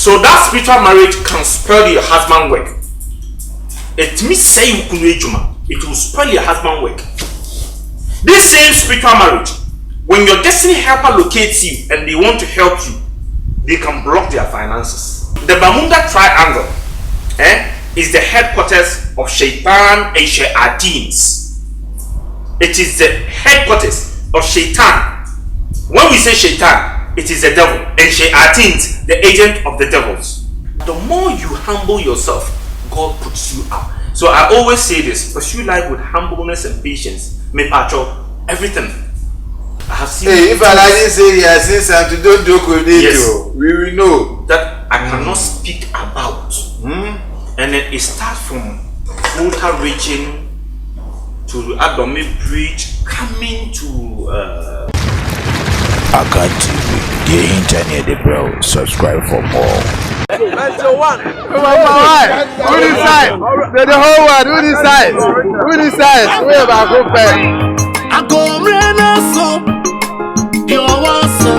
So that spiritual marriage can spoil your husband's work. It means say you couldn't, it will spoil your husband's work. This same spiritual marriage, when your destiny helper locates you and they want to help you, they can block their finances. The Bermuda Triangle is the headquarters of Shaitan and Shayateens. It is the headquarters of Shaitan. When we say Shaitan, it is the devil, and Shayateens, the agent of the devils. The more you humble yourself, God puts you up. So I always say this: pursue life with humbleness and patience. May patrol everything. I have seen. Hey, if I like say yes, since I don't joke with it, yes, we will know that I cannot speak about. And then it starts from Volta region to Adome Bridge, coming to Aka TV, the internet, bro. Subscribe for more. That's your one. Who decides? The whole one. Who decides? Who decides? Where about go back? I go rena so. You want so.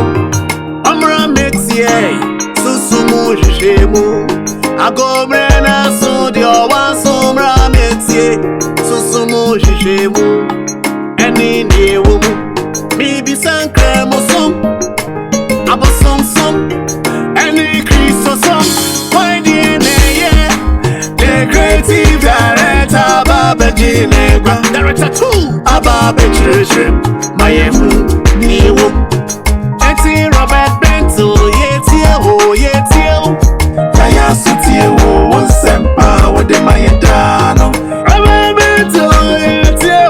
I'm rametie. Susumu jishemu. I go rena so. You want so. Rametie. Susumu jishemu. Any new woman. Maybe some creme or some. Aba some. Any Christ or some. Why the creative director, Baba Ginebra. Director 2, Ababa Children. My new Eti Robert Bento, Yetio. Taya Sutio, one sempa, what the Mayadano. Robert Bento, Yetio.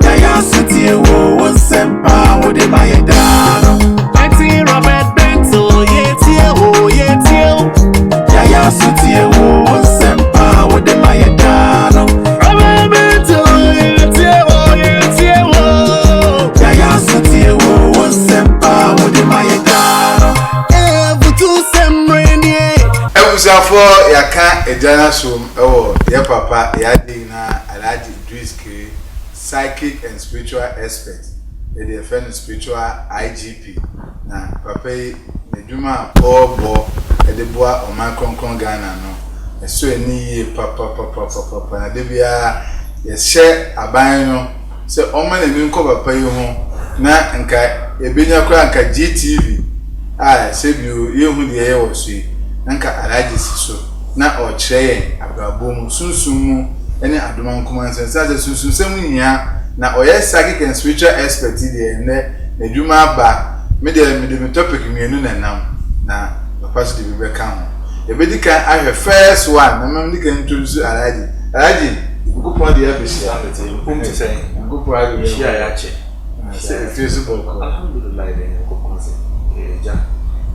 Taya Sutio, one sempa, what the Mayadano. Eti Robert Bento, Yetio. Taya Sutio, one sempa, what the Mayadano. Robert Bento, Yetio. Taya Sutio, one sempa, what the Mayadano. Evutu semrenie. for yaka ejana som ya papa ya dina Alhaji Idris K, psychic and spiritual expert. The friend spiritual IGP. Na papa ne dwuma obo e de boa o man kronkron Ghana no. So eni papa na de bia ye share aban no se o man eni nko papa yi ho na nka ebenya kra nka GTV se bi ye hu de ye wo so nka Alhaji Siso na o kire abrabom sunsumu ene adoma nkoma nsen se sunsun sem nyia na oye psychic and spiritual expert there na dwuma ba me topic mienu na nam na papa so de be ka ho e be di kan ahwe first one na me di kan introduce Alhaji ukupon de abisia umti say ukupon abisia ya che se Facebook alhamdulillah de ukupon se ja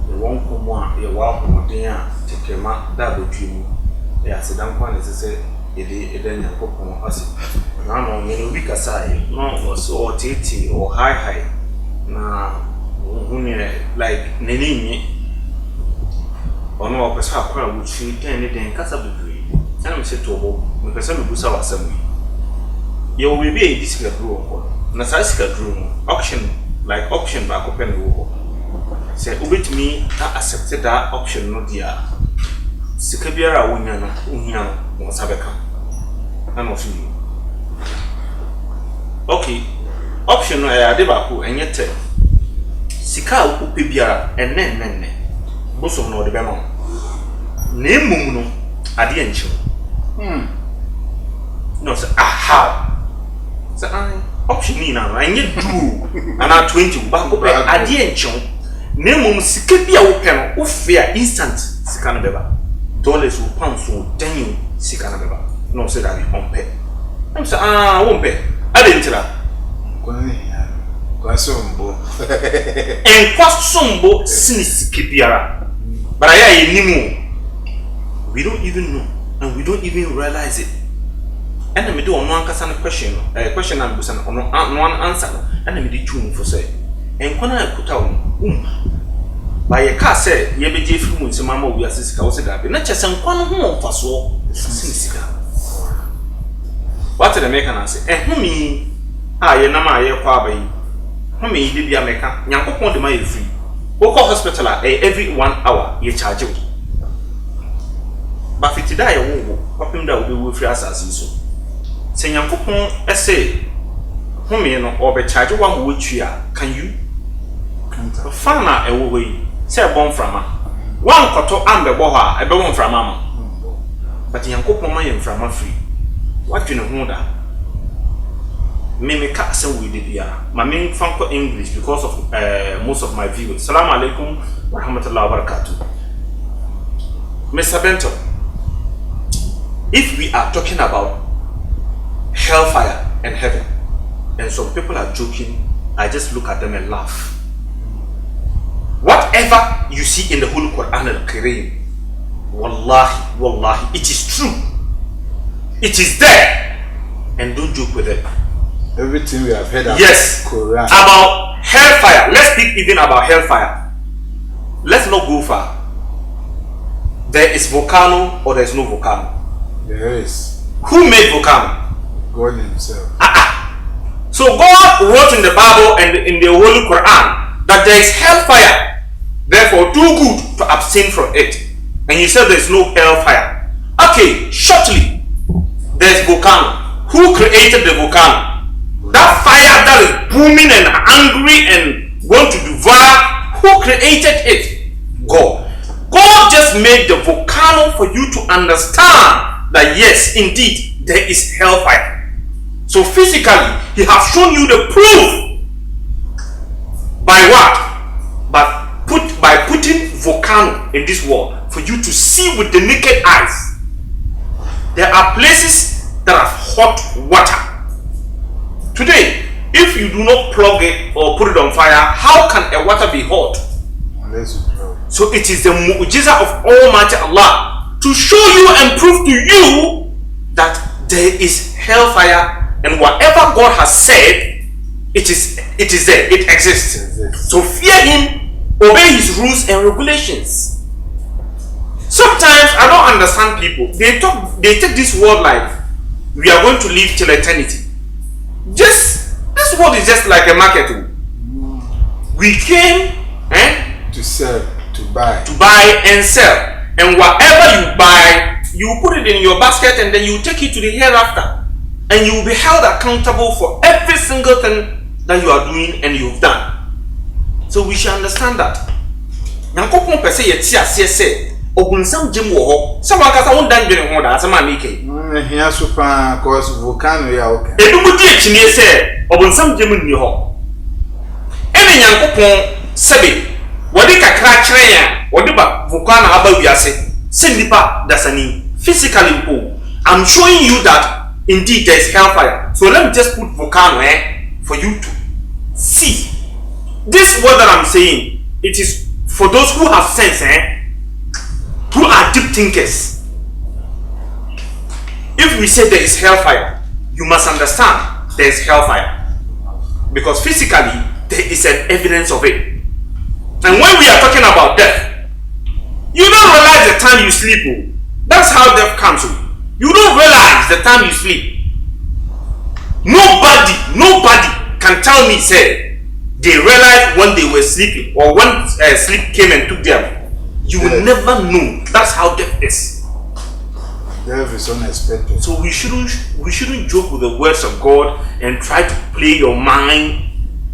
the one komo a ye wa hoden a tekema da bodwemu ya sedan kwa ne se ede nyakopon ase na no me no bi kasai no so tete o high na hunye like nenini ono opesa akwa wuchi den kasa bibiri ana me se tobo me pesa me busa wasam ye wo bebe e disika duro ko na sa sika duro no auction ba ko pen wo se ubetimi ta accept that option no dia sika biara wonya no ohia no mo sabeka ana ofi okay option no ade ba ko enye te sika upe biara enne bosom no de bema na emum no ade enchi no say aha say option ni na enye do ana 20 ba ko pe ade enchi na emum sika bia wo pe no wo fear instant sika no beba dollars wo pounds wo dan sika no beba no say that on pay I'm say won pay ade ntira Kwasombo en kwasombo sinisike biara but I nimu we don't even know and we don't even realize it and me do on one kasa question and busan on one answer and me dey tune for say en kwana akuta by a car say ye be je fi mu mama wi asisika wo se ga be na chese nkwana ho mfaso sinisika what the make na say humi ye na ma ye kwa abai humi de bia meka nyankopon de ma ye free Local hospital every 1 hour you charge you. But if you die, what will be free as so. Say Yankopon essay, whom you know, or be charge one which you are. Can you? Fana a way, say a bomb from one cotto and the boha, a bomb from mamma. But Yankopon my from a free. What do you know that? Mimi cat so we did here. My main funko English because of most of my viewers. Salam alaikum wa rahmatullahi wa barakatuh. Mr. Bento, if we are talking about hellfire and heaven, and some people are joking, I just look at them and laugh. Whatever you see in the Holy Quran al-Kareem, wallahi, it is true. It is there, and don't joke with it. Everything we have heard about Quran. About hellfire. Let's speak even about hellfire. Let's not go far. There is volcano or there is no volcano? There is. Who made volcano? God himself. So God wrote in the Bible and in the Holy Quran that there is hellfire. Therefore, do good to abstain from it. And you said there is no hellfire. Okay, shortly, there is volcano. Who created the volcano? That fire that is booming and angry and going to devour, who created it? God. God just made the volcano for you to understand that yes, indeed, there is hellfire. So physically, he has shown you the proof. By what? By putting volcano in this world for you to see with the naked eyes. There are places that have hot water. Today, if you do not plug it or put it on fire, how can a water be hot? Unless you plug. So it is the mu'jiza of Almighty Allah to show you and prove to you that there is hellfire, and whatever God has said, it is there, it exists. So fear Him, obey His rules and regulations. Sometimes I don't understand people. They take this world like we are going to live till eternity. This world is just like a market. We came to sell, to buy and sell, and whatever you buy, you put it in your basket and then you take it to the hereafter, and you will be held accountable for every single thing that you are doing and you've done. So we should understand that. Yankopon pese yeti ase se ogunsam gem wo ho. Someone kasa won dan dwene ho da asema make. Here super cause volcano ya okay. Edumu di echini se ogunsam gem nni ho. Ene Yankopon sebe wodi kakra kire ya wodi ba volcano aba wiase se nipa dasani physically oh, I'm showing you that indeed there is hellfire. So let me just put volcano for you to see. This word that I'm saying, it is for those who have sense, who are deep thinkers. If we say there is hellfire, you must understand there is hellfire, because physically there is an evidence of it. And when we are talking about death, you don't realize the time you sleep. Oh. That's how death comes. Oh. You don't realize the time you sleep. Nobody can tell me say they realized when they were sleeping or when sleep came and took them. You will never know. That's how death is. Death is unexpected. So we shouldn't joke with the words of God and try to play your mind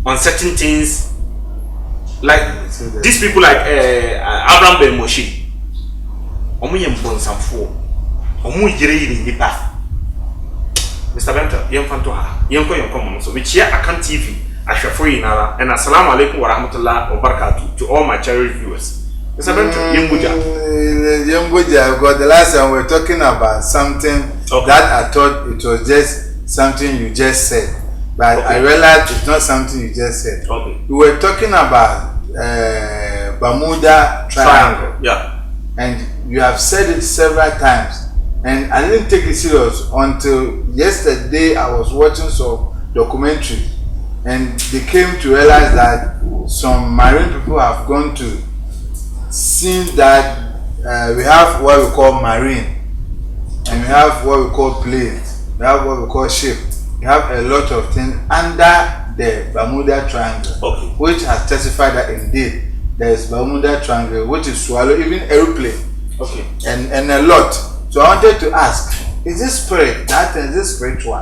on certain things. Like these people like Abraham Ben Moshe. Omu yembon samfo. Omu yire yire nipa. Mr. Bento, yemfanto ha. Yenko mono so. We chia Akan TV. Ashafoi Nara, and assalamu alaikum wa rahmatullahi wa barakatuh to all my cherished viewers. Mr. Bento, Yembuja, because the last time we were talking about something that I thought it was just something you just said, but I realized it's not something you just said. Okay. We were talking about Bermuda Triangle. Yeah. And you have said it several times, and I didn't take it serious until yesterday. I was watching some documentary. And they came to realize that some marine people have gone to see that we have what we call marine, and we have what we call planes, we have what we call ship, we have a lot of things under the Bermuda Triangle, which has testified that indeed there is Bermuda Triangle, which is swallow even aeroplane. Okay. And a lot. So I wanted to ask, is this spirit, that is this spiritual?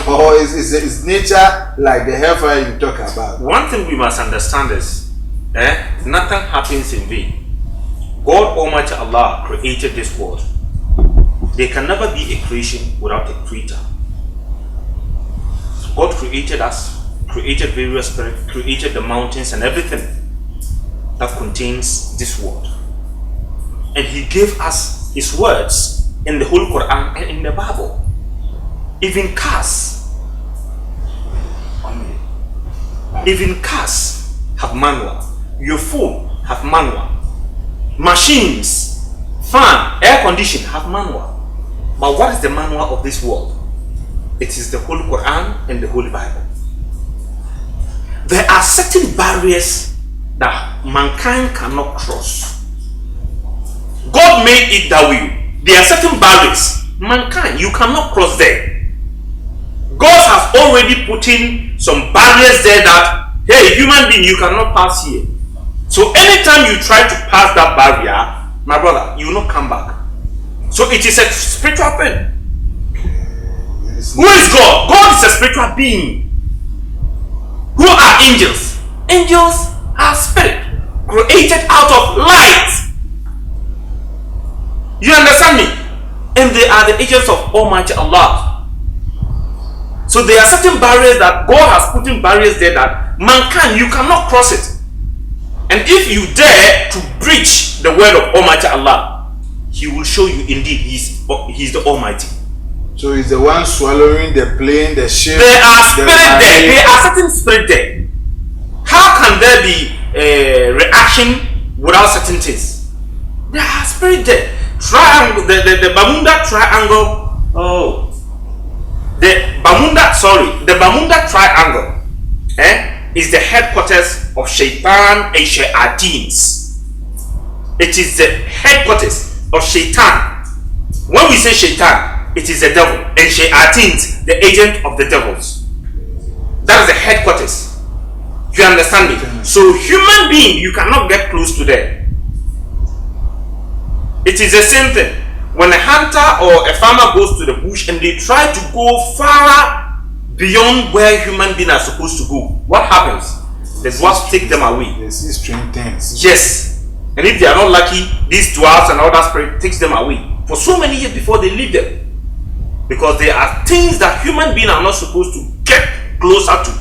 Or is nature like the hellfire you talk about? One thing we must understand is, nothing happens in vain. God Almighty Allah created this world. There can never be a creation without a creator. God created us, created various spirits, created the mountains and everything that contains this world. And He gave us His words in the whole Quran and in the Bible. Even cars have manual. Your phone have manual. Machines, fan, air condition have manual. But what is the manual of this world? It is the whole Quran and the Holy Bible. There are certain barriers that mankind cannot cross. God made it that way. There are certain barriers. Mankind, you cannot cross there. God has already put in some barriers there that, hey, human being, you cannot pass here. So anytime you try to pass that barrier, my brother, you will not come back. So it is a spiritual thing. Who is God? God is a spiritual being. Who are angels? Angels are spirit created out of light. You understand me? And they are the agents of Almighty Allah. So there are certain barriers that God has put in barriers there that mankind, you cannot cross it. And if you dare to breach the word of Almighty Allah, He will show you indeed He's the Almighty. So He's the one swallowing the plane, the ship. There are spirit there. There are certain spirit there. How can there be a reaction without certain things? There are spirit there. Triangle, the Bermuda Triangle. Oh, the Bermuda Triangle, is the headquarters of Shaitan and Shayateens. It is the headquarters of Shaitan. When we say Shaitan, it is the devil, and Shayateens, the agent of the devils. That is the headquarters. You understand me? So human being, you cannot get close to them. It is the same thing. When a hunter or a farmer goes to the bush and they try to go far beyond where human beings are supposed to go, what happens? The dwarfs take them away. They see strange things. Yes. And if they are not lucky, these dwarfs and other spirits takes them away for so many years before they leave them. Because there are things that human beings are not supposed to get closer to.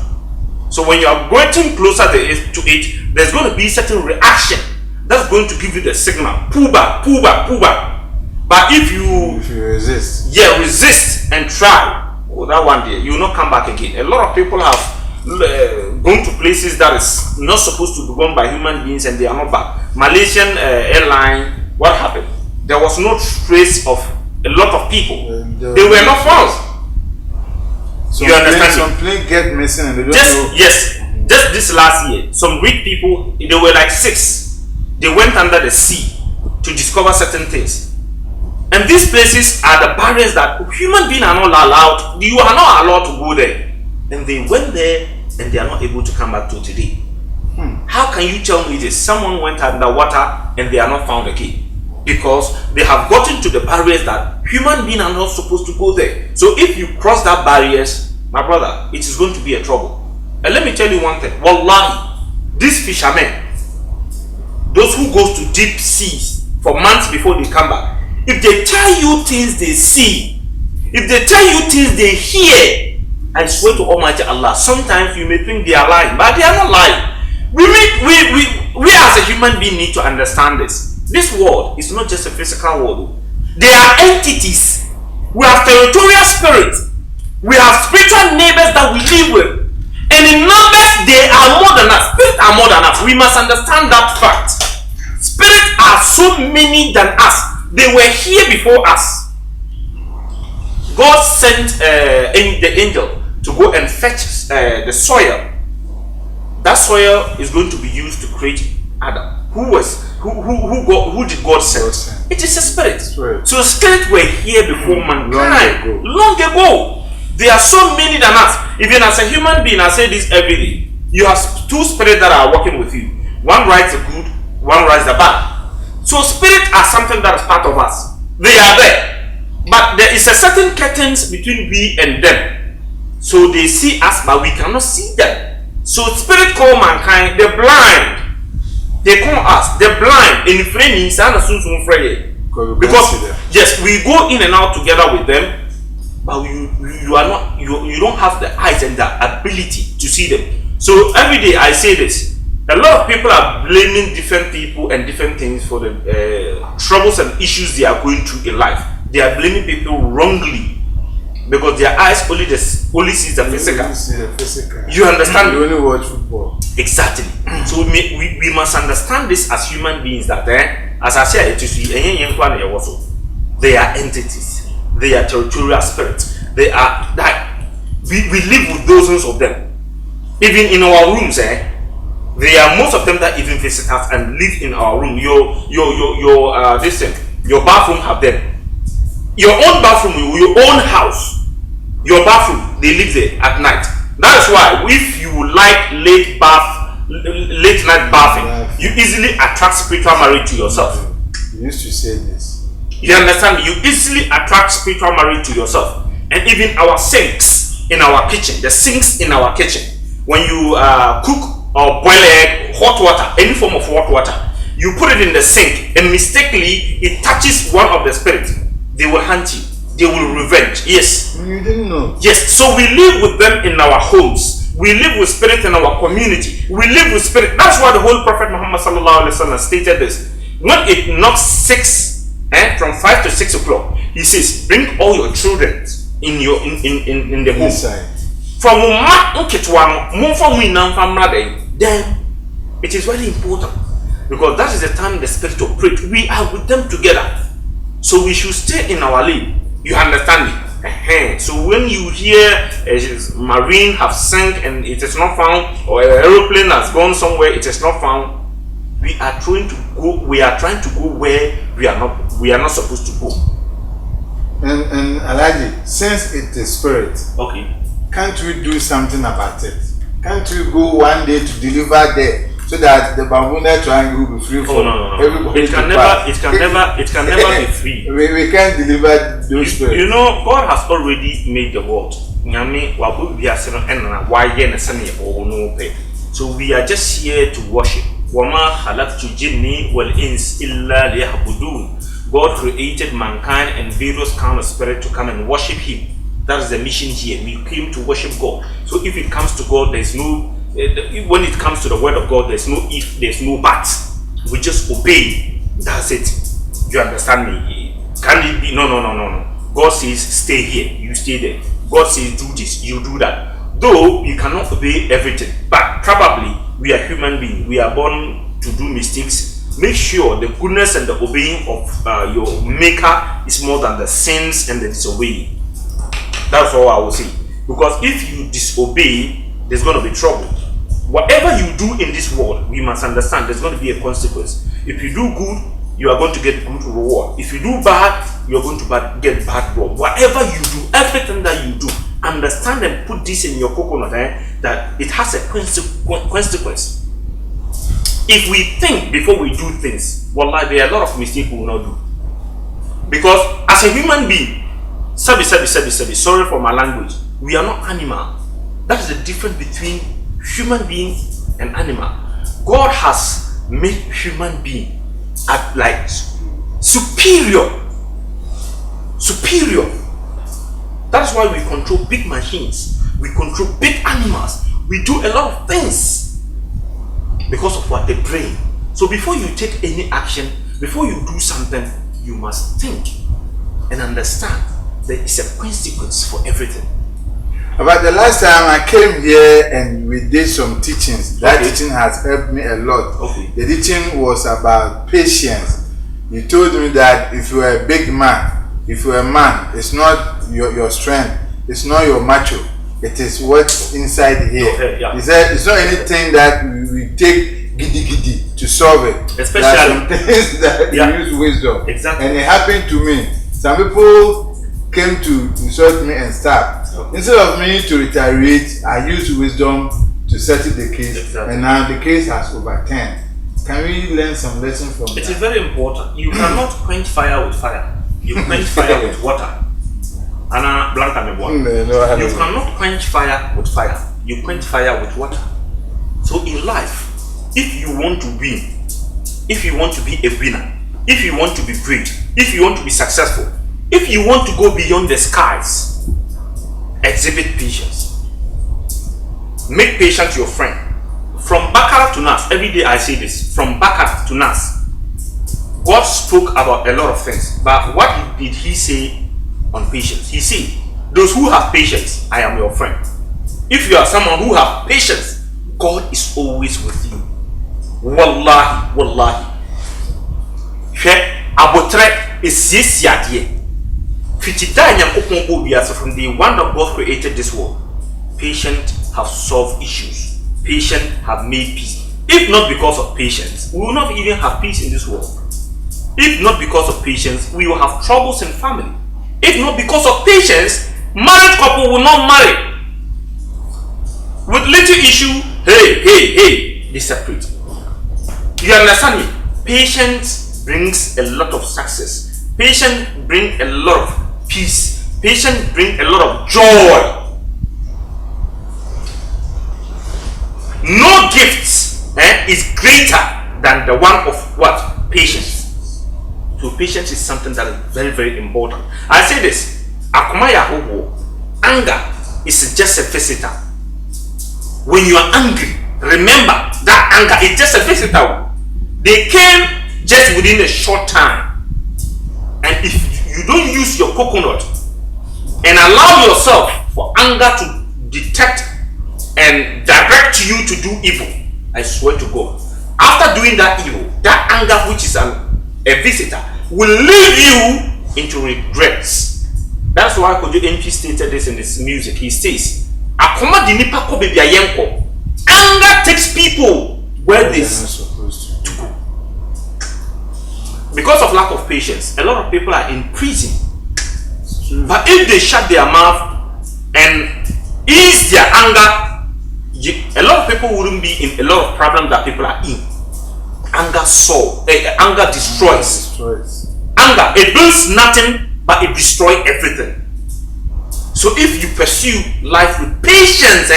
So when you are getting closer to it, there's going to be certain reaction that's going to give you the signal. Pull back, pull back, pull back. But if you resist, resist and try, that one day you will not come back again. A lot of people have gone to places that is not supposed to be gone by human beings and they are not back. Malaysian airline, what happened? There was no trace of a lot of people. They were not found. You understand? Some plane get missing and they don't know. Yes, just this last year, some rich people, they were like 6. They went under the sea to discover certain things. And these places are the barriers that human beings are not allowed. You are not allowed to go there. And they went there and they are not able to come back to today. How can you tell me this? Someone went underwater and they are not found again. Because they have gotten to the barriers that human beings are not supposed to go there. So if you cross that barriers, my brother, it is going to be a trouble. And let me tell you one thing. Wallahi, these fishermen, those who goes to deep seas for months before they come back, if they tell you things they see, if they tell you things they hear, I swear to Almighty Allah, sometimes you may think they are lying, but they are not lying. We as a human being need to understand this. This world is not just a physical world. There are entities. We have territorial spirits. We have spiritual neighbors that we live with. And in numbers, they are more than us. Spirits are more than us. We must understand that fact. Spirits are so many than us. They were here before us. God sent the angel to go and fetch the soil. That soil is going to be used to create Adam. Who did God send? It is a spirit. So spirits were here before mankind. Long ago. There are so many than us. Even as a human being, I say this every day. You have 2 spirits that are working with you. One writes the good, one rise the bad. So spirits are something that is part of us. They are there, but there is a certain curtains between we and them. So they see us, but we cannot see them. So spirit call mankind the blind. They call us the blind in framing because yes, we go in and out together with them, but you are not you don't have the eyes and the ability to see them. So every day I say this. A lot of people are blaming different people and different things for the troubles and issues they are going through in life. They are blaming people wrongly because their eyes only sees the physical. You understand? You only watch football. Exactly. So we must understand this as human beings that as I said, it is they are entities. They are territorial spirits. They are that we live with dozens of them. Even in our rooms, there are most of them that even visit us and live in our room. Your bathroom have them. Your own bathroom, your own house, your bathroom, they live there at night. That is why if you like late night bathing, you easily attract spiritual marriage to yourself. You used to say this. You understand? You easily attract spiritual marriage to yourself. And even our sinks in our kitchen, the sinks in our kitchen, when you cook or boil egg, hot water, any form of hot water, you put it in the sink and mistakenly it touches one of the spirits, they will hunt you. They will revenge. Yes. You didn't know. Yes. So we live with them in our homes. We live with spirit in our community. We live with spirit. That's why the whole Prophet Muhammad sallallahu alaihi wasallam stated this. When it knocks 6, from 5 to 6 o'clock, he says, bring all your children in the home. Inside. From then it is very important because that is the time the spirit operates. We are with them together, so we should stay in our lane. You understand me? So when you hear a marine have sunk and it is not found, or an aeroplane has gone somewhere, it is not found, we are trying to go. We are trying to go where we are not supposed to go. And Alaji, since it is spirit, okay, can't we do something about it? Can't we go one day to deliver there so that the Bermuda Triangle will be free for everybody? It can never be free. We can't deliver those spirits. You know, God has already made the world. So we are just here to worship. God created mankind and various kind of spirit to come and worship Him. That is the mission here. We came to worship God. So if it comes to God, there's no. When it comes to the word of God, there's no if, there's no but. We just obey. That's it. You understand me? Can it be? No. God says stay here, you stay there. God says do this, you do that. Though you cannot obey everything, but probably we are human beings. We are born to do mistakes. Make sure the goodness and the obeying of your Maker is more than the sins and the disobeying. That's all I will say. Because if you disobey, there's going to be trouble. Whatever you do in this world, we must understand there's going to be a consequence. If you do good, you are going to get good reward. If you do bad, you are going to get bad reward. Whatever you do, everything that you do, understand and put this in your coconut, that it has a consequence. If we think before we do things, wallahi, there are a lot of mistakes we will not do. Because as a human being, sorry for my language, we are not animal. That is the difference between human being and animal. God has made human being at like superior. That's why we control big machines, we control big animals, we do a lot of things because of what? The brain. So before you take any action, before you do something, you must think and understand there is a consequence for everything. About the last time I came here and we did some teachings, that teaching has helped me a lot. Okay. The teaching was about patience. You told me that if you are a big man, if you are a man, it's not your strength, it's not your macho, it is what's inside here. Okay, yeah. He said it's not anything that we take giddy to solve it. Especially there are some things that you use wisdom. Exactly. And it happened to me. Some people came to insult me and stab. Okay. Instead of me to retaliate, I used wisdom to settle the case. Exactly. And now the case has overturned. Can we learn some lesson from It that? is very important. You cannot quench fire with fire. You quench fire with water. Anna Blanca No, you cannot quench fire with fire. You quench fire with water. So in life, if you want to win, if you want to be a winner, if you want to be great, if you want to be successful, if you want to go beyond the skies, exhibit patience. Make patience your friend. From Baccarat to Nas, every day I say this, from Baccarat to Nas, God spoke about a lot of things, but what did he say on patience? He said, those who have patience, I am your friend. If you are someone who have patience, God is always with you. Wallahi, wallahi. Abotre is yes yadie. From the one that God created this world, patience have solved issues. Patience have made peace. If not because of patience, we will not even have peace in this world. If not because of patience, we will have troubles in family. If not because of patience, married couple will not marry. With little issue, hey, they separate. You understand me? Patience brings a lot of success. Patience brings a lot of peace. Patience brings a lot of joy. No gift is greater than the one of what? Patience. So patience is something that is very, very important. I say this, anger is just a visitor. When you are angry, remember that anger is just a visitor. They came just within a short time. And if you don't use your coconut and allow yourself for anger to detect and direct you to do evil, I swear to God, after doing that evil, that anger which is a visitor will lead you into regrets. That's why Kojo MP stated this in his music. He says, anger takes people where they're supposed to go. Because of lack of patience, a lot of people are in prison. But if they shut their mouth and ease their anger, a lot of people wouldn't be in a lot of problems that people are in. Anger destroys. Anger, it builds nothing, but it destroys everything. So if you pursue life with patience,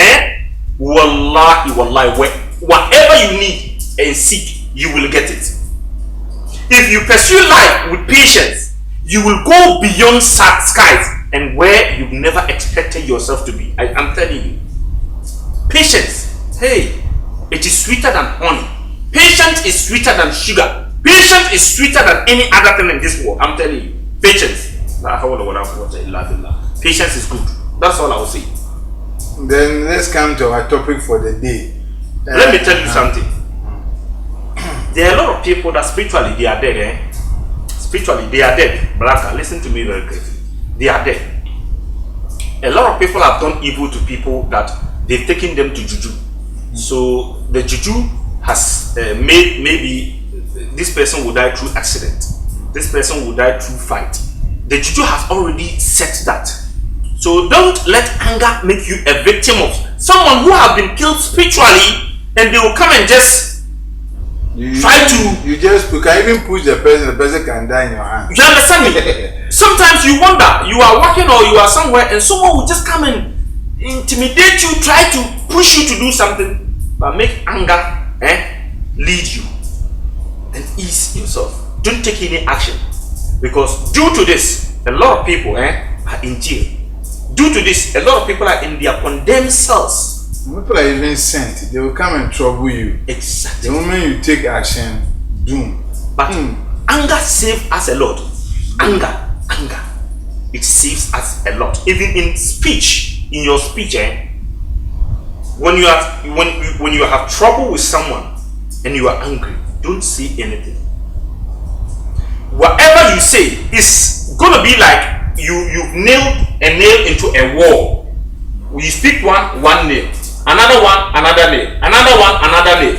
wallahi, whatever you need and seek, you will get it. If you pursue life with patience, you will go beyond skies and where you never expected yourself to be. I'm telling you. Patience, hey, it is sweeter than honey. Patience is sweeter than sugar. Patience is sweeter than any other thing in this world. I'm telling you. Patience. Patience is good. That's all I will say. Then let's come to our topic for the day. Let me tell you something. There are a lot of people that spiritually they are dead. Spiritually they are dead. Blanca, listen to me very carefully. They are dead. A lot of people have done evil to people that they've taken them to juju. So the juju has made maybe this person will die through accident. This person will die through fight. The juju has already set that. So don't let anger make you a victim of someone who have been killed spiritually, and they will come and just try to. You can even push the person can die in your hand. You understand me? Sometimes you wonder, you are working or you are somewhere, and someone will just come and intimidate you, try to push you to do something, but make anger lead you and ease yourself. Don't take any action, because due to this, a lot of people are in jail. Due to this, a lot of people are in their condemned cells. People are even sent. They will come and trouble you. Exactly. The moment you take action, doom. But anger saves us a lot. Anger, it saves us a lot. Even in speech, in your speech, when you have trouble with someone and you are angry, don't say anything. Whatever you say is gonna be like you've nailed a nail into a wall. You speak one nail, another one, another nail, another one, another nail.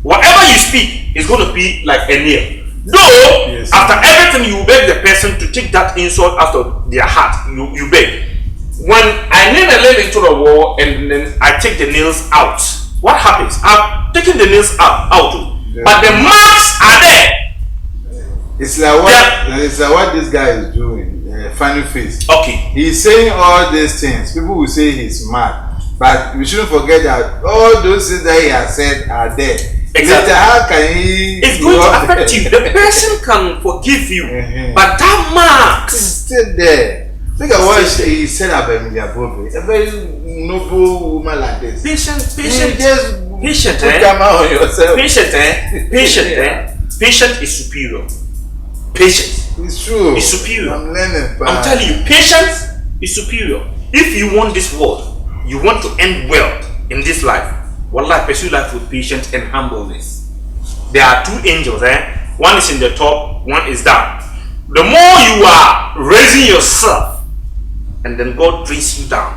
Whatever you speak is going to be like a nail. Though, yes, after everything, you beg the person to take that insult out of their heart. You beg. When I nail a nail into the wall and then I take the nails out, what happens? I've taken the nails out. but the marks are there. It's like what this guy is doing. Funny face. Okay. He's saying all these things. People will say he's mad, but we shouldn't forget that all those things that he has said are there. Exactly. Later, how can he? It's going to affect you. The person can forgive you, but that marks is still there. Think of what he said about Emilia Bobe, a very noble woman like this. Patient, Just put camera on yourself. Patient is superior. Patience. It's true. It's superior. I'm learning. I'm telling you, patience is superior. If you want this world, you want to end well in this life, wallah, pursue life with patience and humbleness. There are two angels, one is in the top, one is down. The more you are raising yourself, and then God brings you down,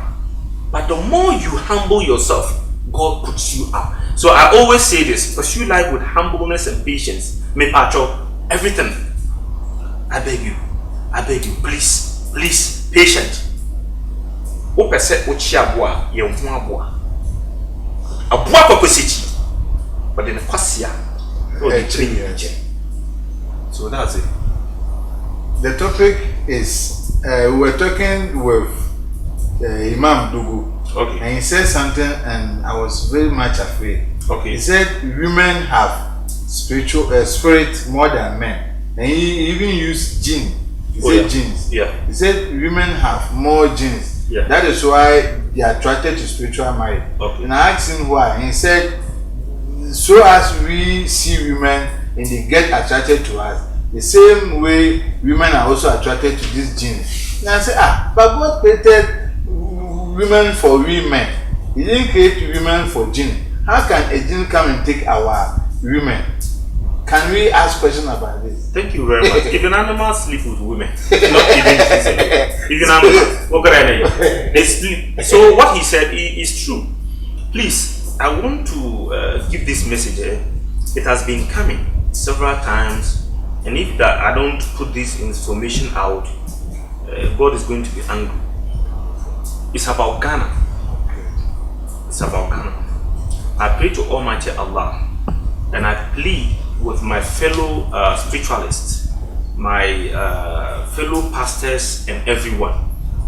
but the more you humble yourself, God puts you up. So I always say this: pursue life with humbleness and patience. Me pacho everything. I beg you, please, patient. O pese ochi aboa ye hu aboa. Aboa kokositi. But then kwasia. So that's it. The topic is we were talking with Imam Dugu. Okay. And he said something, and I was very much afraid. Okay. He said women have spirit more than men. And he even used jinn. He said genes. Yeah. He said women have more genes. Yeah. That is why they are attracted to spiritual marriage. Okay. And I asked him why. He said, so as we see women and they get attracted to us, the same way women are also attracted to these genes. And I said, but God created women for women. He didn't create women for jinn. How can a jinn come and take our women? Can we ask questions about this? Thank you very much. Even animals sleep with women, not even physically. Even animals, what can I do? They sleep. So what he said is true. Please, I want to give this message. It has been coming several times, and if that I don't put this information out, God is going to be angry. It's about Ghana. It's about Ghana. I pray to Almighty Allah, and I plead with my fellow spiritualists, my fellow pastors, and everyone.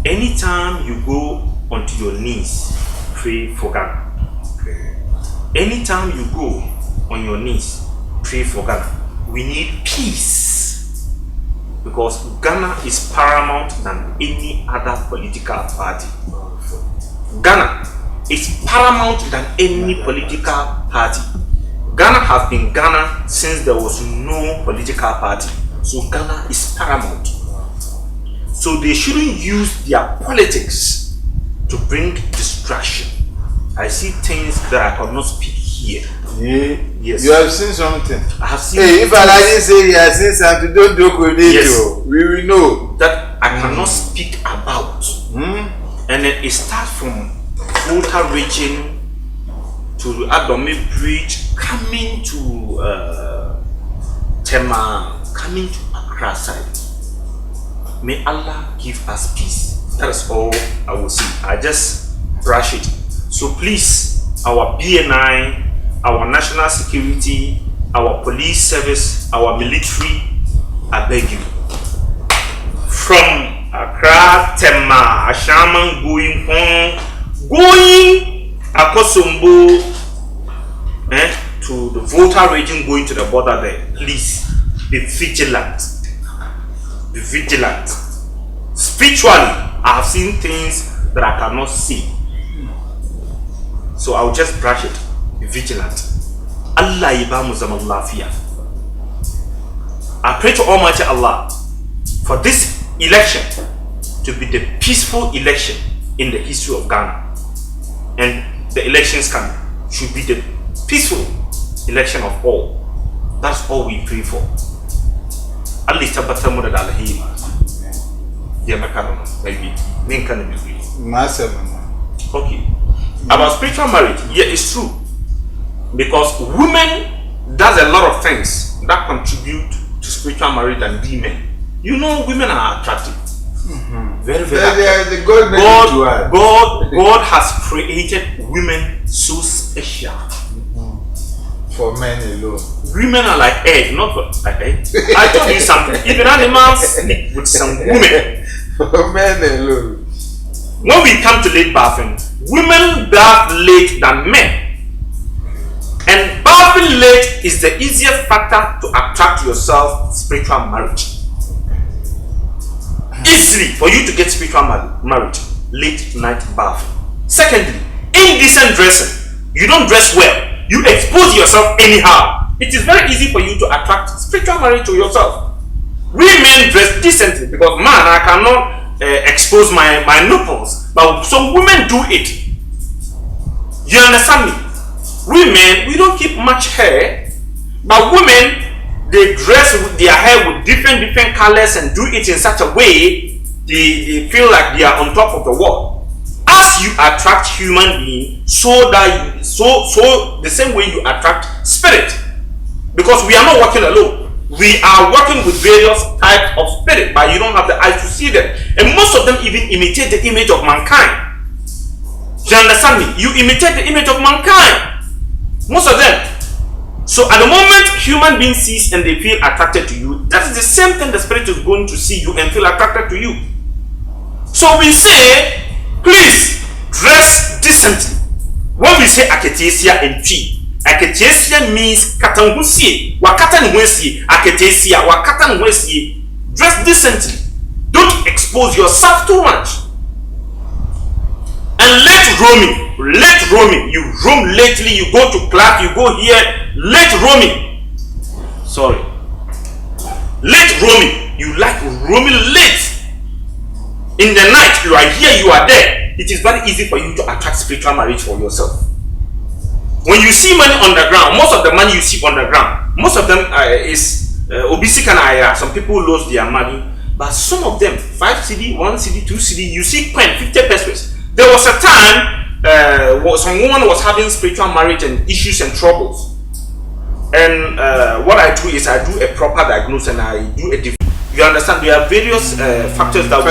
Anytime you go onto your knees, pray for Ghana. Anytime you go on your knees, pray for Ghana. We need peace, because Ghana is paramount than any other political party. Ghana is paramount than any political party. Ghana has been Ghana since there was no political party. So Ghana is paramount. So they shouldn't use their politics to bring distraction. I see things that I cannot speak here. Yeah. Yes. You have seen something. I have seen. Hey, if I say he has seen something, don't joke with it. Yes. We will know. That I cannot speak about. And then it starts from Volta region to Adome Bridge, coming to Tema, coming to Accra side. May Allah give us peace. That is all I will say. I just brush it. So please, our BNI, our national security, our police service, our military, I beg you. From Accra, Tema, Ashaman, going Akosombo, to the Volta region, going to the border there. Please be vigilant. Be vigilant. Spiritually, I have seen things that I cannot see. So I'll just brush it. Be vigilant. Allah ibamu zaman lafiya. I pray to Almighty Allah for this election to be the peaceful election in the history of Ghana. And the elections should be the peaceful election of all. That's all we pray for. Allah tabatamu da alheri. Ya makano maybe. Okay. About spiritual marriage, yeah, it's true. Because women does a lot of things that contribute to spiritual marriage than women. You know, women are attractive. Very, very attractive. God has created women so special. for men alone. Women are like egg, not for like egg. I told you something. Even animals sleep with some women. For men alone. When we come to late bathing, women bath late than men. And bathing late is the easiest factor to attract yourself spiritual marriage. Easily for you to get spiritual marriage, late night bathing. Secondly, indecent dressing. You don't dress well. You expose yourself anyhow. It is very easy for you to attract spiritual marriage to yourself. We men dress decently because man, I cannot expose my nipples, but some women do it. You understand me? We men, we don't keep much hair, but women, they dress with their hair with different colors and do it in such a way they feel like they are on top of the world. As you attract human being, so the same way you attract spirit, because we are not working alone. We are working with various types of spirit, but you don't have the eyes to see them. And most of them even imitate the image of mankind. Do you understand me? You imitate the image of mankind. Most of them. So at the moment human being sees and they feel attracted to you, that is the same thing the spirit is going to see you and feel attracted to you. So we say, please dress decently. When we say aketesia and tea, aketesia means katangusie, wakatanuesie, aketesia, wakatanuesie. Dress decently. Don't expose yourself too much. And late roaming. You roam lately, you go to class, you go here, late roaming. Sorry. Late roaming. You like roaming late. In the night, you are here, you are there. It is very easy for you to attract spiritual marriage for yourself. When you see money on the ground, most of the money you see on the ground, most of them is obisi kana. Some people lose their money, but some of them 5 CD, 1 CD, 2 CD. You see coin 50 pesos. There was a time some woman was having spiritual marriage and issues and troubles, and what I do is I do a proper diagnosis and I do a. You understand? There are various factors that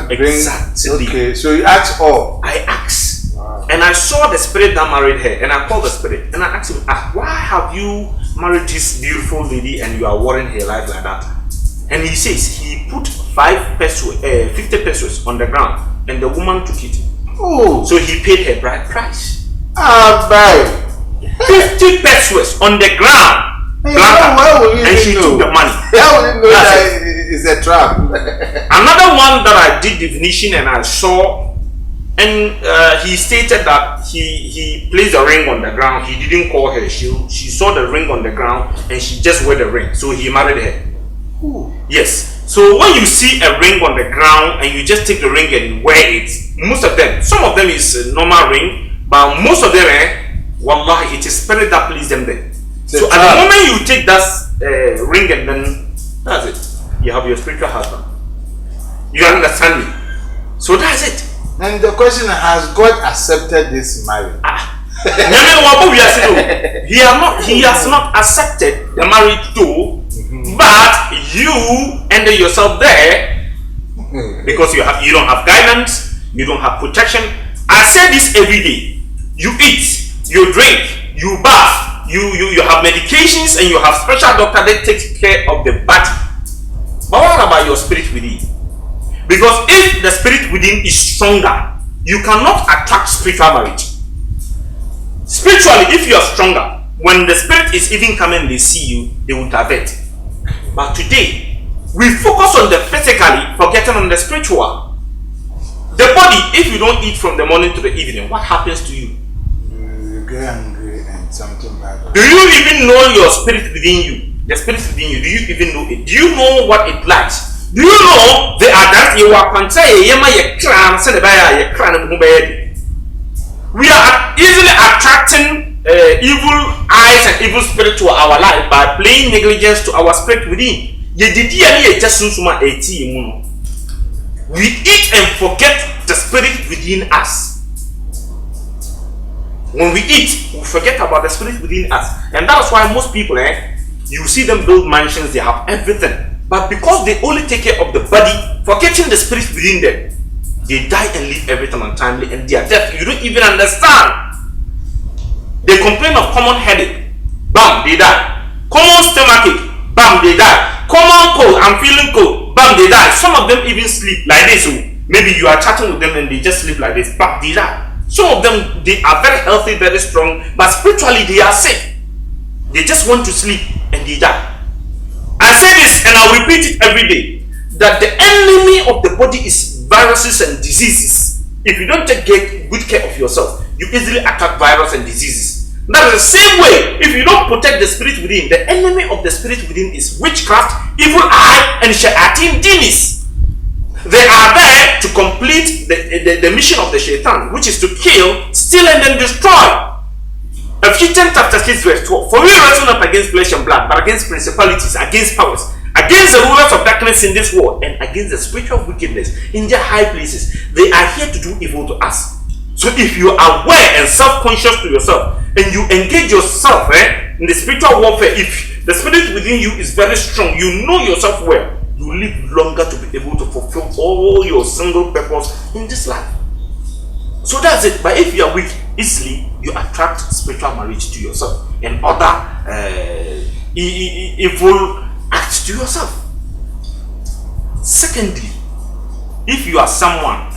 bring. Exactly. Okay, so you ask all. I asked, wow. And I saw the spirit that married her, and I called the spirit and I asked him, why have you married this beautiful lady and you are worrying her life like that? And he says he put 50 pesos on the ground and the woman took it. Oh. So he paid her bride price. Bye. 50 pesos on the ground. And she took the money. How would you know that it's a trap? Another one that I did divination and I saw, and he stated that he placed a ring on the ground. He didn't call her. She saw the ring on the ground and she just wore the ring. So he married her. Ooh. Yes. So when you see a ring on the ground and you just take the ring and wear it, most of them, some of them is a normal ring, but most of them, wallahi, it is spirit that please them there. So at the moment you take that ring and then that's it. You have your spiritual husband. You understand me? So that's it. And the question, has God accepted this marriage? He has not accepted the marriage too, but you ended yourself there because you don't have guidance, you don't have protection. I say this every day. You eat, you drink, you bath, you have medications, and you have special doctor that takes care of the body. But what about your spirit within? Because if the spirit within is stronger, you cannot attract spiritual marriage. Spiritually, if you are stronger, when the spirit is even coming, they see you, they will divert. But today, we focus on the physically, forgetting on the spiritual. The body, if you don't eat from the morning to the evening, what happens to you? You get angry and something bad. Do you even know your spirit within you? The spirit within you, do you even know it? Do you know what it likes? Do you know the adult you are we are easily attracting evil eyes and evil spirit to our life by playing negligence to our spirit within. We eat and forget the spirit within us. When we eat, we forget about the spirit within us. And that's why most people, you see them build mansions, they have everything. But because they only take care of the body, forgetting the spirit within them, they die and leave everything untimely and they are dead. You don't even understand. They complain of common headache, bam, they die. Common stomachache, bam, they die. Common cold, I'm feeling cold, bam, they die. Some of them even sleep like this. Maybe you are chatting with them and they just sleep like this, bam, they die. Some of them, they are very healthy, very strong, but spiritually they are sick. They just want to sleep and they die. I say this and I'll repeat it every day, that the enemy of the body is viruses and diseases. If you don't take good care of yourself, you easily attract virus and diseases. That is the same way, if you don't protect the spirit within, the enemy of the spirit within is witchcraft, evil eye, and shayateen demons. They are there to complete the mission of the shaitan, which is to kill, steal, and then destroy. Ephesians chapter 6 verse 12. For we wrestle not against flesh and blood, but against principalities, against powers, against the rulers of darkness in this world, and against the spiritual wickedness in their high places. They are here to do evil to us. So if you are aware and self-conscious to yourself, and you engage yourself in the spiritual warfare, if the spirit within you is very strong, you know yourself well, you live longer to be able to fulfill all your single purpose in this life. So that's it. But if you are weak, easily you attract spiritual marriage to yourself and other evil acts to yourself. Secondly, if you are someone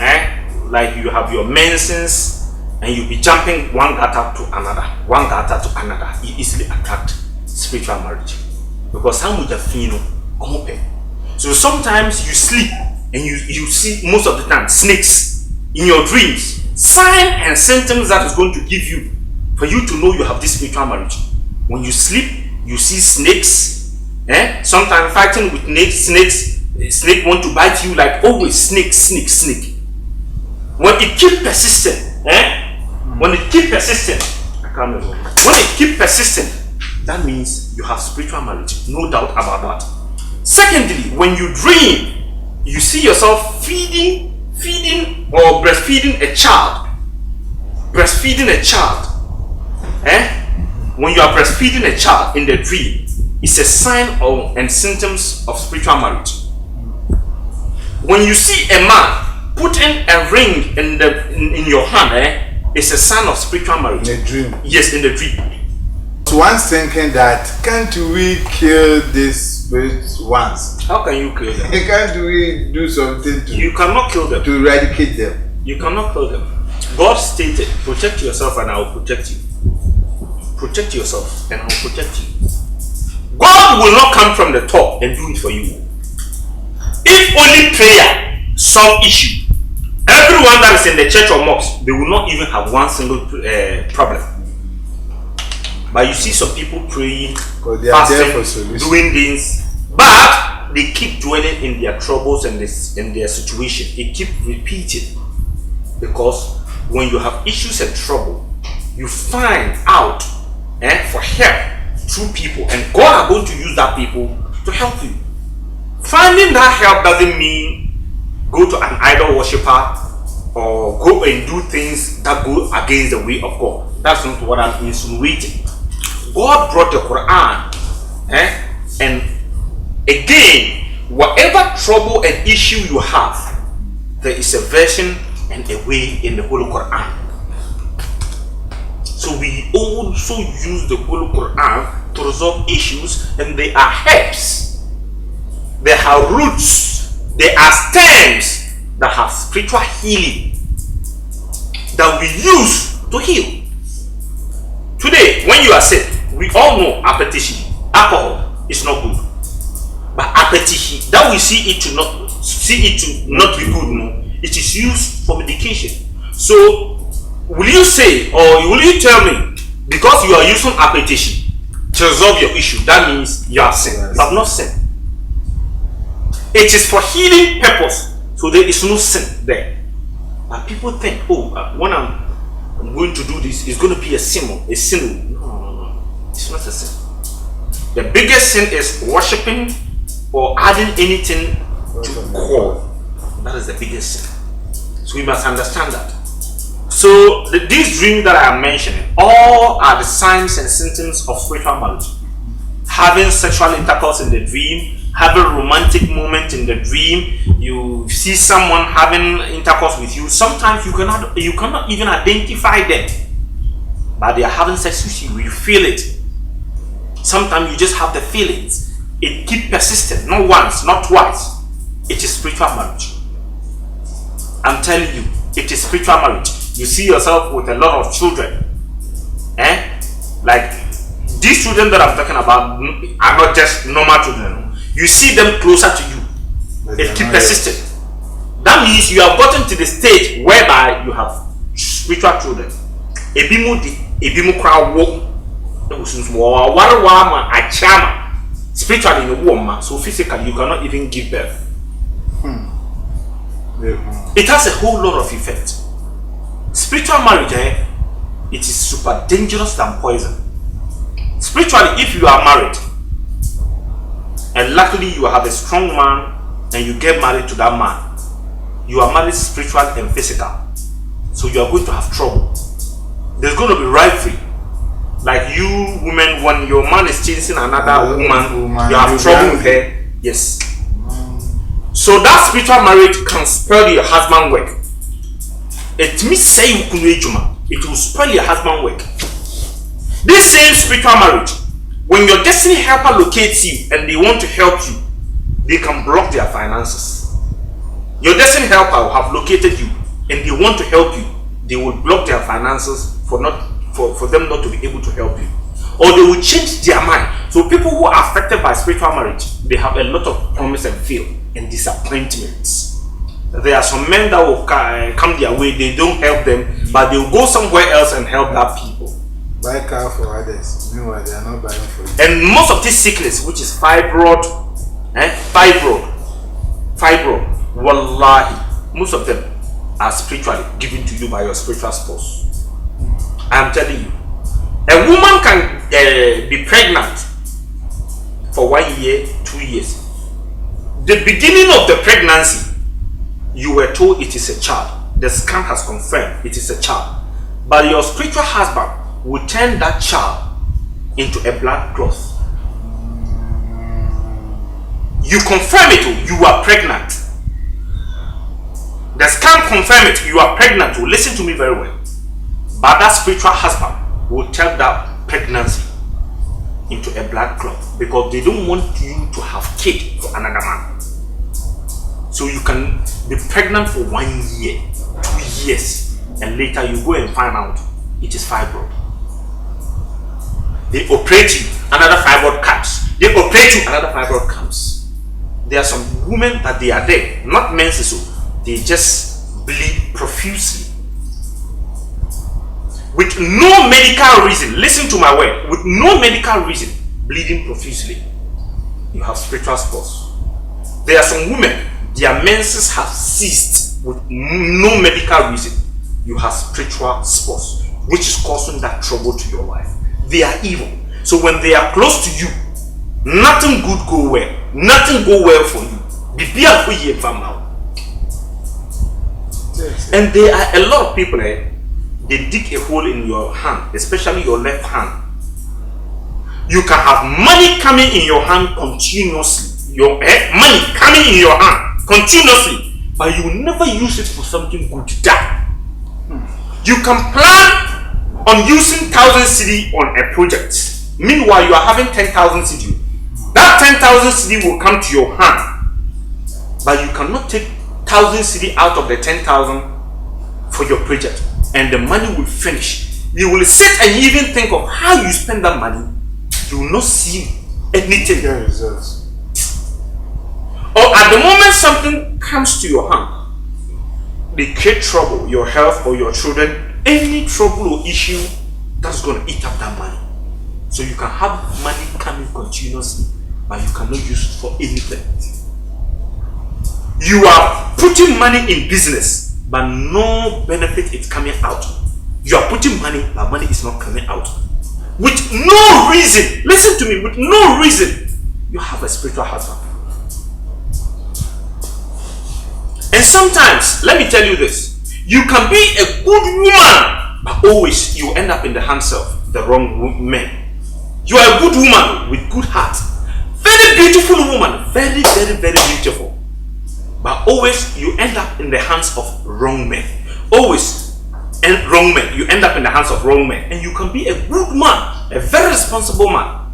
like you have your menses and you be jumping one gutter to another, you easily attract spiritual marriage. Because how much you know, so sometimes you sleep and you see most of the time snakes in your dreams. Sign and symptoms that is going to give you for you to know you have this spiritual marriage. When you sleep, you see snakes. Sometimes fighting with snakes. Snake want to bite you like always. Snake. When it keep persistent, when it keep persistent, that means you have spiritual marriage. No doubt about that. Secondly, when you dream, you see yourself feeding or breastfeeding a child. When you are breastfeeding a child in the dream, it's a sign of and symptoms of spiritual marriage. When you see a man putting a ring in your hand, it's a sign of spiritual marriage. In a dream. Yes, in the dream. So one's thinking that can't we kill this spirit once? How can you kill them? Can't we do something to? You cannot kill them. To eradicate them. You cannot kill them. God stated, protect yourself and I will protect you. Protect yourself and I will protect you. God will not come from the top and do it for you. If only prayer solve issue, everyone that is in the church or mosque, they will not even have one single problem. But you see some people praying, fasting, doing things, but they keep dwelling in their troubles and their situation. It keeps repeating. Because when you have issues and trouble, you find out for help through people, and God are going to use that people to help you. Finding that help doesn't mean go to an idol worshiper or go and do things that go against the way of God. That's not what I'm insinuating. God brought the Quran, and again, whatever trouble and issue you have, there is a version and a way in the Holy Quran. So we also use the Holy Quran to resolve issues, and they are herbs, they are roots, they are stems that have spiritual healing that we use to heal. Today, when you are sick, we all know appetition. Alcohol is not good, but appetition that we see it to not be good. No, it is used for medication. So, will you say or will you tell me because you are using appetition to resolve your issue, that means you have sinned? You have not sinned. It is for healing purpose, so there is no sin there. But people think, oh, when I'm going to do this, it's going to be a sin. No. It's not a sin. The biggest sin is worshipping or adding anything to God. That is the biggest sin. So we must understand that. So these dreams that I am mentioning, all are the signs and symptoms of spiritual marriage. Having sexual intercourse in the dream, having a romantic moment in the dream, you see someone having intercourse with you. Sometimes you cannot even identify them, but they are having sex with you. You feel it. Sometimes you just have the feelings. It keep persistent, not once, not twice. It is spiritual marriage. I'm telling you, it is spiritual marriage. You see yourself with a lot of children. Like these children that I'm talking about are not just normal children. You see them closer to you. It keep persistent. That means you have gotten to the stage whereby you have spiritual children. Spiritually in a woman, so physically you cannot even give birth. It has a whole lot of effect. Spiritual marriage, it is super dangerous than poison. Spiritually, if you are married, and luckily you have a strong man, and you get married to that man, you are married spiritual and physical. So you are going to have trouble. There's going to be rivalry. Like you women, when your man is chasing another woman, you have trouble with her. Yes. So that spiritual marriage can spoil your husband's work. It means say it will spoil your husband's work. This same spiritual marriage, when your destiny helper locates you and they want to help you, they can block their finances. Your destiny helper will have located you and they want to help you, they will block their finances for them not to be able to help you. Or they will change their mind. So people who are affected by spiritual marriage, they have a lot of promise and fail and disappointments. There are some men that will come their way, they don't help them, but they will go somewhere else and help that people. Buy car for others, meanwhile they are not buying for you. And most of this sickness, which is fibroid, wallahi, most of them are spiritually given to you by your spiritual spouse. I am telling you. A woman can be pregnant for 1 year, 2 years. The beginning of the pregnancy, you were told it is a child. The scan has confirmed it is a child. But your spiritual husband will turn that child into a blood clot. You confirm it, you are pregnant. The scan confirm it, you are pregnant. Listen to me very well. But that spiritual husband will turn that pregnancy into a blood clot because they don't want you to have kid for another man. So you can be pregnant for 1 year, 2 years, and later you go and find out it is fibroid. They operate you, another fibroid comes. They operate you, another fibroid comes. There are some women that they are there, not menses, they just bleed profusely. With no medical reason, listen to my word, with no medical reason, bleeding profusely, you have spiritual spouse. There are some women, their menses have ceased with no medical reason. You have spiritual spouse, which is causing that trouble to your life. They are evil. So when they are close to you, nothing good go well. Nothing go well for you. And there are a lot of people, they dig a hole in your hand, especially your left hand. You can have money coming in your hand continuously. Your money coming in your hand continuously, but you will never use it for something good. You can plan on using 1,000 cedi on a project. Meanwhile, you are having 10,000 cedi. That 10,000 cedi will come to your hand, but you cannot take 1,000 cedi out of the 10,000 for your project, and the money will finish. You will sit and even think of how you spend that money. You will not see anything. Results. Or at the moment something comes to your hand, they create trouble, your health or your children, any trouble or issue that's going to eat up that money. So you can have money coming continuously, but you cannot use it for anything. You are putting money in business, but no benefit is coming out. You are putting money, but money is not coming out. With no reason, listen to me, with no reason, you have a spiritual husband. And sometimes, let me tell you this, you can be a good woman, but always you end up in the hands of the wrong men. You are a good woman with good heart. Very beautiful woman, very, very, very beautiful. But always you end up in the hands of wrong men. Always wrong men. You end up in the hands of wrong men. And you can be a good man, a very responsible man.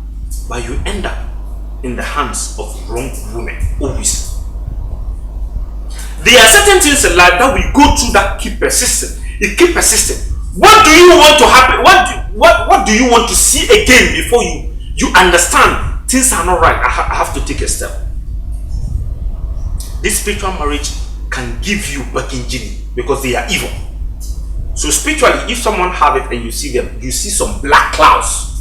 but you end up in the hands of wrong women always. There are certain things in life that we go through that keep persisting. It keep persisting. What do you want to happen? What do you want to see again before you understand things are not right? I have to take a step. This spiritual marriage can give you bargaining because they are evil. So spiritually, if someone have it and you see them, you see some black clouds.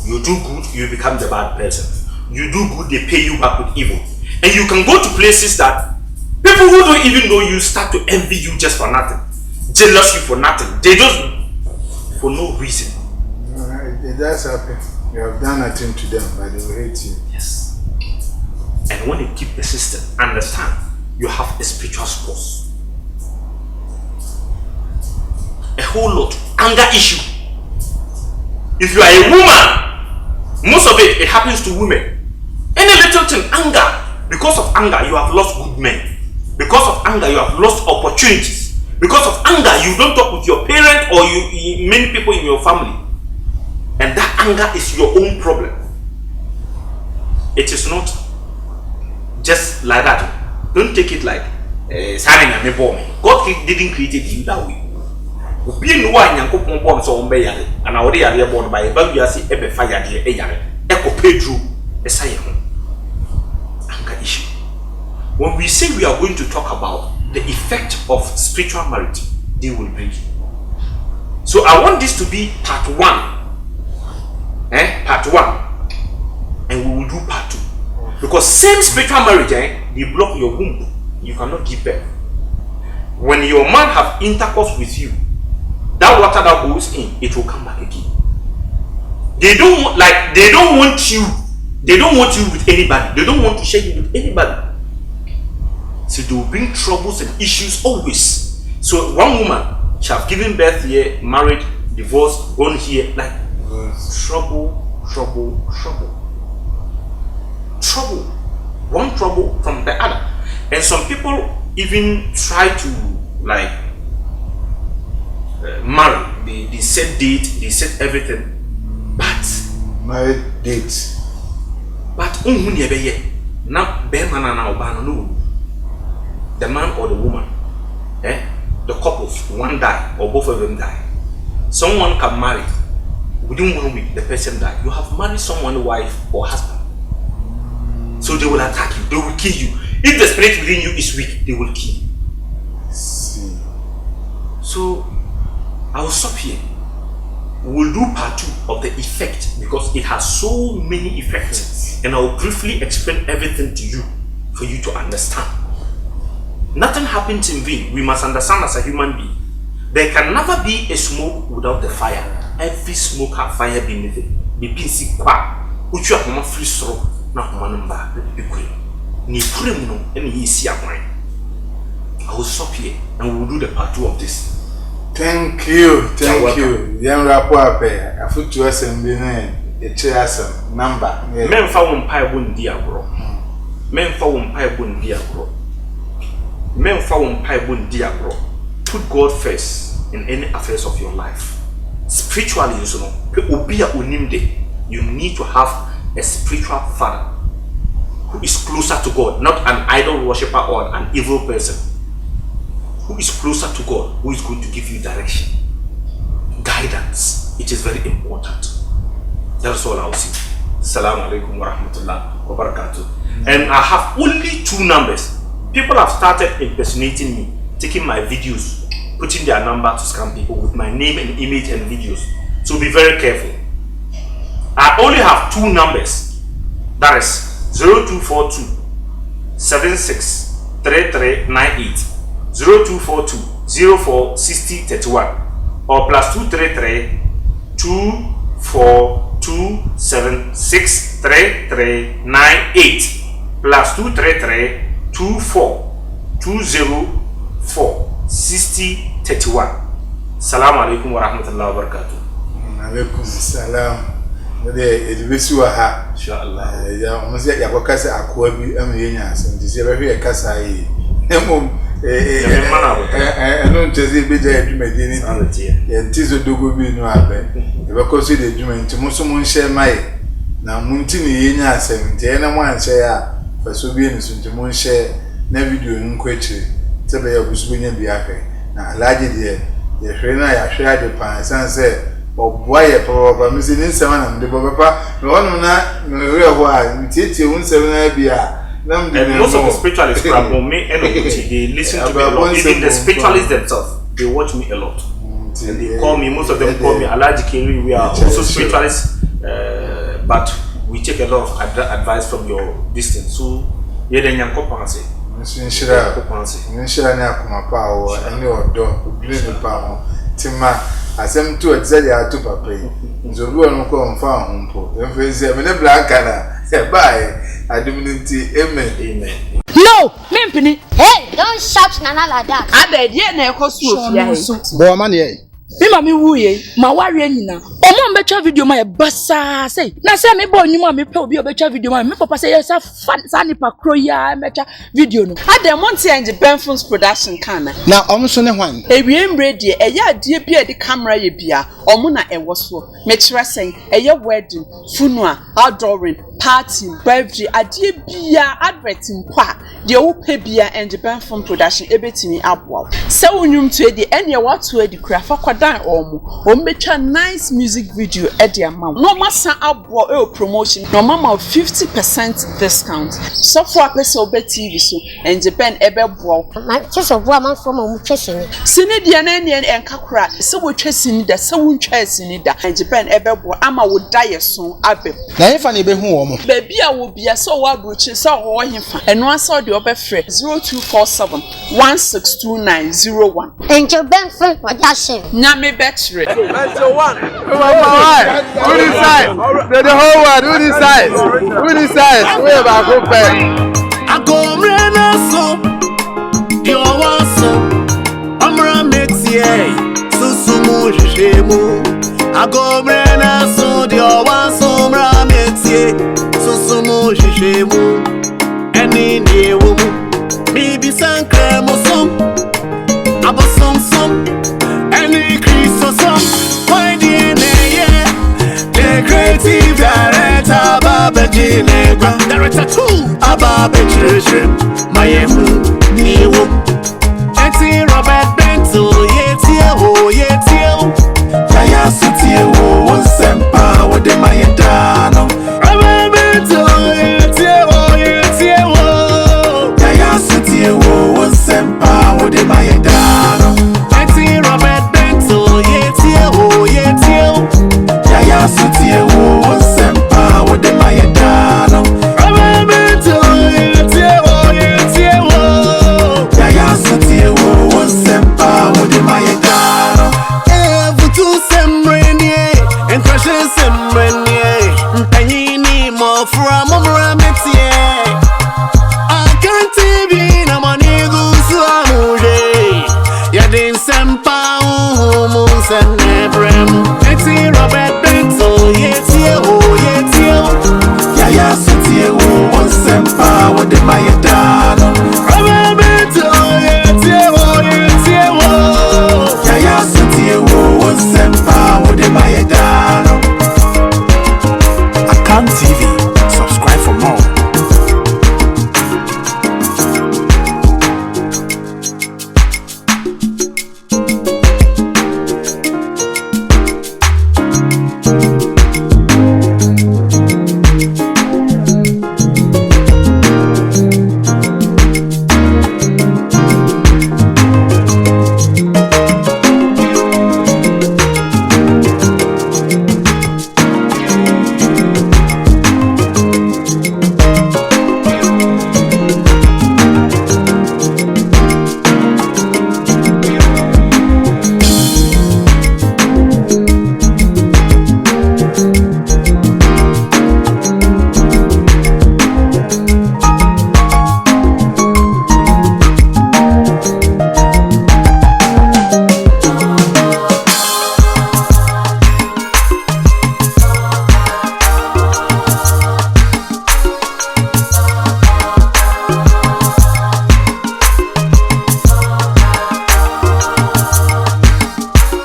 You do good, you become the bad person. You do good, they pay you back with evil. And you can go to places that people who don't even know you start to envy you just for nothing. Jealous you for nothing. They just for no reason. It does happen. You have done nothing to them, but they will hate you. Yes. And when you keep persistent, understand you have a spiritual spouse. A whole lot. Anger issue. If you are a woman, most of it happens to women. Any little thing, anger. Because of anger, you have lost good men. Because of anger, you have lost opportunities. Because of anger, you don't talk with your parent or many people in your family. And that anger is your own problem. It is not just like that. Don't take it like God didn't create you that way. Being one yanko bomb so on bay and already are born by a baby as a fire echo Pedro a anger issue. When we say we are going to talk about the effect of spiritual marriage, they will bring. So I want this to be part 1. Part 1. And we will do part 2. Because same spiritual marriage, they block your womb. You cannot give birth. When your man have intercourse with you, that water that goes in, it will come back again. They don't want you. They don't want you with anybody. They don't want to share you with anybody. So they will bring troubles and issues always. So one woman, she have given birth here, married, divorced, gone here, like trouble. One trouble from the other. And some people even try to like marry. They set date, they set everything. But married date. But now the man or the woman, the couples, one die or both of them die. Someone can marry within 1 week, the person die. You have married someone's wife or husband. So they will attack you, they will kill you. If the spirit within you is weak, they will kill you. See. So I will stop here. We will do part 2 of the effect because it has so many effects. And I will briefly explain everything to you for you to understand. Nothing happens in vain. We must understand as a human being. There can never be a smoke without the fire. Every smoke has fire beneath it. The PC qua, which you have more free straw, not one bar, the queen. Ni criminal, and he see a wine. I will stop here and we will do the part 2 of this. Thank you. Young rapport, I put to us and be a chair number. Men found pie wouldn't be a bro. Men found pie wouldn't be a bro. Men found pie wouldn't be a bro. Put God first in any affairs of your life. Spiritually, you need to have a spiritual father who is closer to God, not an idol worshiper or an evil person. Who is closer to God, who is going to give you direction, guidance. It is very important. That's all I'll say. Assalamu alaikum wa rahmatullahi wa barakatuh. And I have only 2 numbers. People have started impersonating me, taking my videos, putting their number to scam people with my name and image and videos. So be very careful. I only have 2 numbers. That is 0242 76 3398, 0242 04 60 31, or plus 233 24 276 3398 plus 233 24 204 60 31. Assalamu alaikum wa rahmatullahi wa barakatuh. Alaikum salam. The Besua ha, inshallah. Ya, almost ya kwa kasa akwa bi amenya asem. Dise be hwe kasa yi. Emom no nteze beja edumede ni. Ya ntizo dogo bi no abe. because the judgment to Muslim share my now Muntini in your 70 and 1 share for so being to Moon share never doing quickly to be a Buswinian Biafe. Now, large dear, the trainer I shared the pants and said, oh, why a proper missing in 7 and the Papa, no one not real while, you take your own 7 beer. And most of the spiritualists from me and they listen to me a lot. Even the spiritualists themselves, they watch me a lot. And they call me, most of them call me Alajikiri. We are also spiritualists, but we take a lot of advice from your distance. So, you're the young couple. Asem to exactly to papa. Nzo bi wonu ko mfa hompo. Emfezi me ne blankana. Bye. Adimnity. Amen. No, Mimpini. Hey, don't shout Nana like that. I bet ye na ekosofia. Boy man ye. Me mami wuye, ma ware nyina. Omo mbecha video ma e basa say. Na say me boy nyuma me pe obi obecha video ma me papa say yes fa nipa kro ya mecha video no. Adam Monty and the Benfon's production kana. Na omso ne hwan. Ewiem ready eye ade bia de camera ye bia. Omo na ewo so. Me kira sen eye wedding, funeral, outdooring, party, birthday, ade bia adverting kwa. De wo pe bia and the Benfon production ebetimi aboa. Se wonwum to e de ene what to e de kura fa dan omecha nice music video at the amount. No massa abo promotion. No mama 50% discount. So for a person be TV so and Japan ebe bo. My just of woman from Muchesini. Sini dia na en kakra. So we twesini da so won twesini da. And Japan ebe bo ama wo die so abe. Na yefa na ebe hu wo mo. Ba bia wo bia so wa brochi so wo hemfa. Eno asa de obefre 0247 162901. And your Benfon production. Me battery. That's the one. Who decides? The whole world. Who decides? Who decides? We about go back. I go rena so. You want so. Amra metie. Susumu jemu. I go rena so. You want so. Amra metie. Susumu jemu. Any new woman. Maybe some creme or some. About some. Any Christmas, why the creative director, Baba Director 2, Ababa Children.